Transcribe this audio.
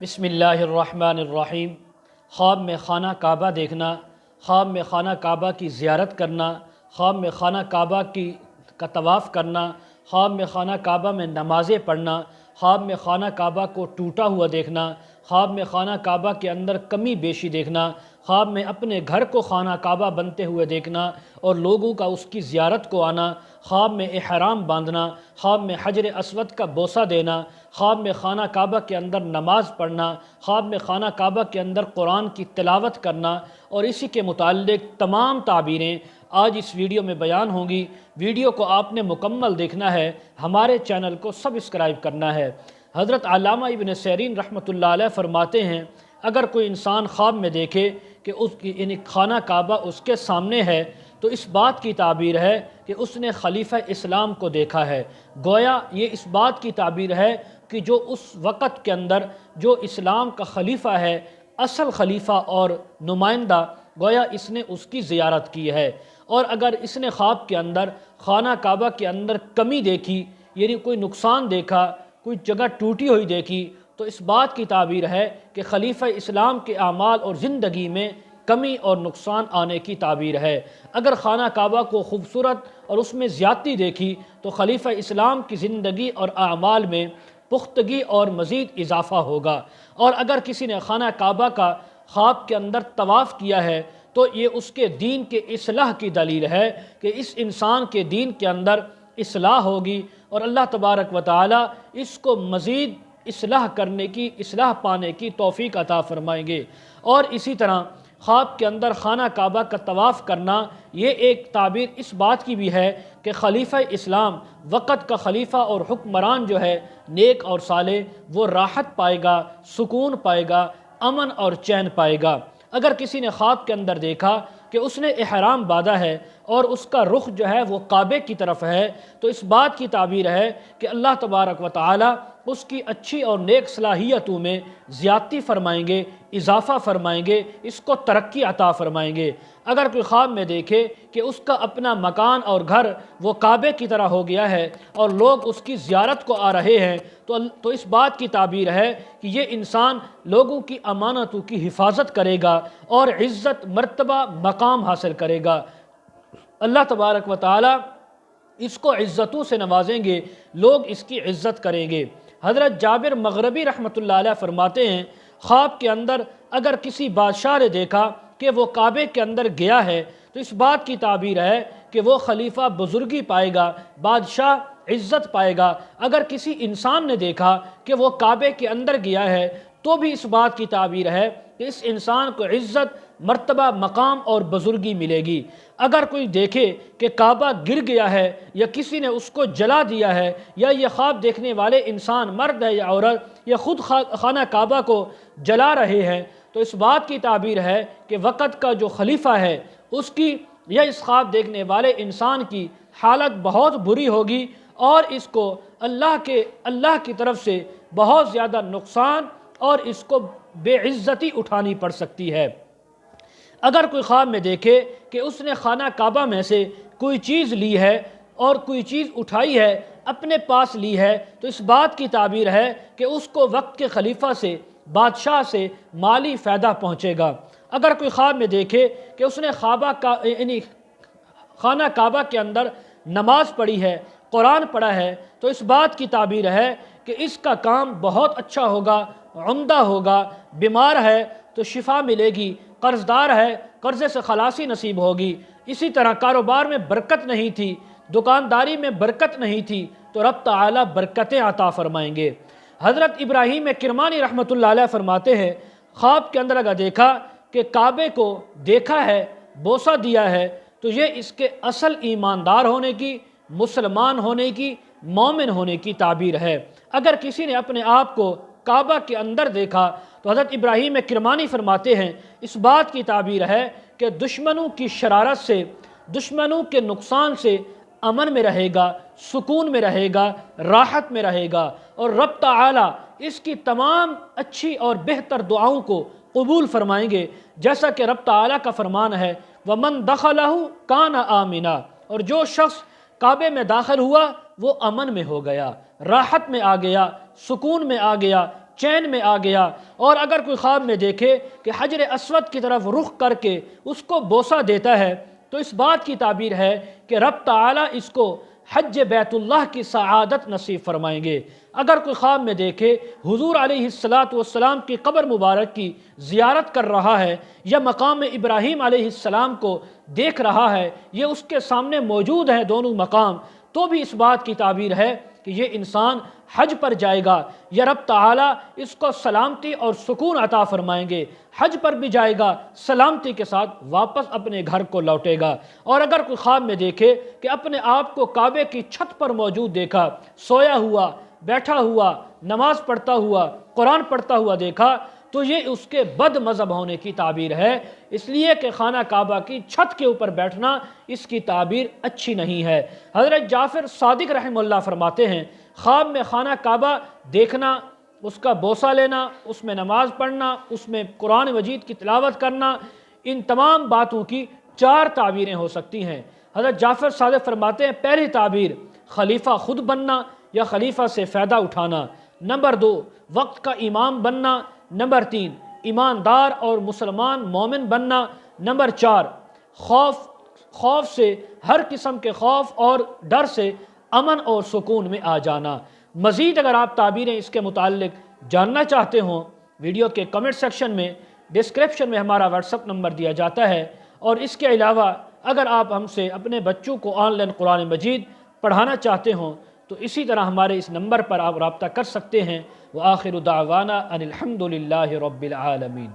بسم اللہ الرحمن الرحیم۔ خواب میں خانہ کعبہ دیکھنا، خواب میں خانہ کعبہ کی زیارت کرنا، خواب میں خانہ کعبہ کا طواف کرنا، خواب میں خانہ کعبہ میں نمازیں پڑھنا، خواب میں خانہ کعبہ کو ٹوٹا ہوا دیکھنا، خواب میں خانہ کعبہ کے اندر کمی بیشی دیکھنا، خواب میں اپنے گھر کو خانہ کعبہ بنتے ہوئے دیکھنا اور لوگوں کا اس کی زیارت کو آنا، خواب میں احرام باندھنا، خواب میں حجر اسود کا بوسہ دینا، خواب میں خانہ کعبہ کے اندر نماز پڑھنا، خواب میں خانہ کعبہ کے اندر قرآن کی تلاوت کرنا اور اسی کے متعلق تمام تعبیریں آج اس ویڈیو میں بیان ہوں گی۔ ویڈیو کو آپ نے مکمل دیکھنا ہے، ہمارے چینل کو سبسکرائب کرنا ہے۔ حضرت علامہ ابن سیرین رحمۃ اللہ علیہ فرماتے ہیں، اگر کوئی انسان خواب میں دیکھے کہ یعنی خانہ کعبہ اس کے سامنے ہے تو اس بات کی تعبیر ہے کہ اس نے خلیفہ اسلام کو دیکھا ہے۔ گویا یہ اس بات کی تعبیر ہے کہ جو اس وقت کے اندر جو اسلام کا خلیفہ ہے، اصل خلیفہ اور نمائندہ، گویا اس نے اس کی زیارت کی ہے۔ اور اگر اس نے خواب کے اندر خانہ کعبہ کے اندر کمی دیکھی، یعنی کوئی نقصان دیکھا، کوئی جگہ ٹوٹی ہوئی دیکھی، تو اس بات کی تعبیر ہے کہ خلیفہ اسلام کے اعمال اور زندگی میں کمی اور نقصان آنے کی تعبیر ہے۔ اگر خانہ کعبہ کو خوبصورت اور اس میں زیادتی دیکھی تو خلیفہ اسلام کی زندگی اور اعمال میں پختگی اور مزید اضافہ ہوگا۔ اور اگر کسی نے خانہ کعبہ کا خواب کے اندر طواف کیا ہے تو یہ اس کے دین کے اصلاح کی دلیل ہے کہ اس انسان کے دین کے اندر اصلاح ہوگی اور اللہ تبارک و تعالی اس کو مزید اصلاح کرنے کی، اصلاح پانے کی توفیق عطا فرمائیں گے۔ اور اسی طرح خواب کے اندر خانہ کعبہ کا طواف کرنا یہ ایک تعبیر اس بات کی بھی ہے کہ خلیفہ اسلام، وقت کا خلیفہ اور حکمران جو ہے نیک اور صالح، وہ راحت پائے گا، سکون پائے گا، امن اور چین پائے گا۔ اگر کسی نے خواب کے اندر دیکھا کہ اس نے احرام باندھا ہے اور اس کا رخ جو ہے وہ کعبے کی طرف ہے تو اس بات کی تعبیر ہے کہ اللہ تبارک و تعالی اس کی اچھی اور نیک صلاحیتوں میں زیادتی فرمائیں گے، اضافہ فرمائیں گے، اس کو ترقی عطا فرمائیں گے۔ اگر کوئی خواب میں دیکھے کہ اس کا اپنا مکان اور گھر وہ کعبے کی طرح ہو گیا ہے اور لوگ اس کی زیارت کو آ رہے ہیں تو اس بات کی تعبیر ہے کہ یہ انسان لوگوں کی امانتوں کی حفاظت کرے گا اور عزت، مرتبہ، مقام حاصل کرے گا۔ اللہ تبارک و تعالی اس کو عزتوں سے نوازیں گے، لوگ اس کی عزت کریں گے۔ حضرت جابر مغربی رحمۃ اللہ علیہ فرماتے ہیں، خواب کے اندر اگر کسی بادشاہ نے دیکھا کہ وہ کعبے کے اندر گیا ہے تو اس بات کی تعبیر ہے کہ وہ خلیفہ بزرگی پائے گا، بادشاہ عزت پائے گا۔ اگر کسی انسان نے دیکھا کہ وہ کعبے کے اندر گیا ہے تو بھی اس بات کی تعبیر ہے کہ اس انسان کو عزت، مرتبہ، مقام اور بزرگی ملے گی۔ اگر کوئی دیکھے کہ کعبہ گر گیا ہے یا کسی نے اس کو جلا دیا ہے، یا یہ خواب دیکھنے والے انسان مرد ہے یا عورت، یا خود خانہ کعبہ کو جلا رہے ہیں، تو اس بات کی تعبیر ہے کہ وقت کا جو خلیفہ ہے اس کی یا اس خواب دیکھنے والے انسان کی حالت بہت بری ہوگی اور اس کو اللہ کی طرف سے بہت زیادہ نقصان اور اس کو بے عزتی اٹھانی پڑ سکتی ہے۔ اگر کوئی خواب میں دیکھے کہ اس نے خانہ کعبہ میں سے کوئی چیز لی ہے اور کوئی چیز اٹھائی ہے، اپنے پاس لی ہے، تو اس بات کی تعبیر ہے کہ اس کو وقت کے خلیفہ سے، بادشاہ سے مالی فائدہ پہنچے گا۔ اگر کوئی خواب میں دیکھے کہ اس نے خانہ کعبہ کے اندر نماز پڑھی ہے، قرآن پڑھا ہے، تو اس بات کی تعبیر ہے کہ اس کا کام بہت اچھا ہوگا، عمدہ ہوگا۔ بیمار ہے تو شفا ملے گی، قرض دار ہے قرضے سے خلاصی نصیب ہوگی۔ اسی طرح کاروبار میں برکت نہیں تھی، دکانداری میں برکت نہیں تھی، تو رب تعالی برکتیں عطا فرمائیں گے۔ حضرت ابراہیم کرمانی رحمۃ اللہ علیہ فرماتے ہیں، خواب کے اندر اگر دیکھا کہ کعبے کو دیکھا ہے، بوسہ دیا ہے، تو یہ اس کے اصل ایماندار ہونے کی، مسلمان ہونے کی، مومن ہونے کی تعبیر ہے۔ اگر کسی نے اپنے آپ کو کعبہ کے اندر دیکھا تو حضرت ابراہیم کرمانی فرماتے ہیں، اس بات کی تعبیر ہے کہ دشمنوں کی شرارت سے، دشمنوں کے نقصان سے امن میں رہے گا، سکون میں رہے گا، راحت میں رہے گا، اور رب تعالی اس کی تمام اچھی اور بہتر دعاؤں کو قبول فرمائیں گے، جیسا کہ رب تعالی کا فرمان ہے، وَمَن دَخَلَهُ كَانَ آمِنًا، اور جو شخص کعبے میں داخل ہوا وہ امن میں ہو گیا، راحت میں آ گیا، سکون میں آ گیا، چین میں آ گیا۔ اور اگر کوئی خواب میں دیکھے کہ حجر اسود کی طرف رخ کر کے اس کو بوسہ دیتا ہے تو اس بات کی تعبیر ہے کہ رب تعالیٰ اس کو حج بیت اللہ کی سعادت نصیب فرمائیں گے۔ اگر کوئی خواب میں دیکھے حضور علیہ السلام کی قبر مبارک کی زیارت کر رہا ہے یا مقام ابراہیم علیہ السلام کو دیکھ رہا ہے، یہ اس کے سامنے موجود ہیں دونوں مقام، تو بھی اس بات کی تعبیر ہے کہ یہ انسان حج پر جائے گا یا رب تعالیٰ اس کو سلامتی اور سکون عطا فرمائیں گے، حج پر بھی جائے گا، سلامتی کے ساتھ واپس اپنے گھر کو لوٹے گا۔ اور اگر کوئی خواب میں دیکھے کہ اپنے آپ کو کعبے کی چھت پر موجود دیکھا، سویا ہوا، بیٹھا ہوا، نماز پڑھتا ہوا، قرآن پڑھتا ہوا دیکھا، تو یہ اس کے بد مذہب ہونے کی تعبیر ہے، اس لیے کہ خانہ کعبہ کی چھت کے اوپر بیٹھنا اس کی تعبیر اچھی نہیں ہے۔ حضرت جعفر صادق رحمہ اللہ فرماتے ہیں خواب میں خانہ کعبہ دیکھنا، اس کا بوسہ لینا، اس میں نماز پڑھنا، اس میں قرآن مجید کی تلاوت کرنا، ان تمام باتوں کی 4 تعبیریں ہو سکتی ہیں۔ حضرت جعفر صادق فرماتے ہیں پہلی تعبیر خلیفہ خود بننا یا خلیفہ سے فائدہ اٹھانا، نمبر 2 وقت کا امام بننا، نمبر 3 ایماندار اور مسلمان مومن بننا، نمبر 4 خوف سے، ہر قسم کے خوف اور ڈر سے امن اور سکون میں آ جانا۔ مزید اگر آپ تعبیریں اس کے متعلق جاننا چاہتے ہوں، ویڈیو کے کمنٹ سیکشن میں ڈسکرپشن میں ہمارا واٹس ایپ نمبر دیا جاتا ہے، اور اس کے علاوہ اگر آپ ہم سے اپنے بچوں کو آن لائن قرآن مجید پڑھانا چاہتے ہوں تو اسی طرح ہمارے اس نمبر پر آپ رابطہ کر سکتے ہیں۔ وآخر دعوانا ان الحمد للہ رب العالمین۔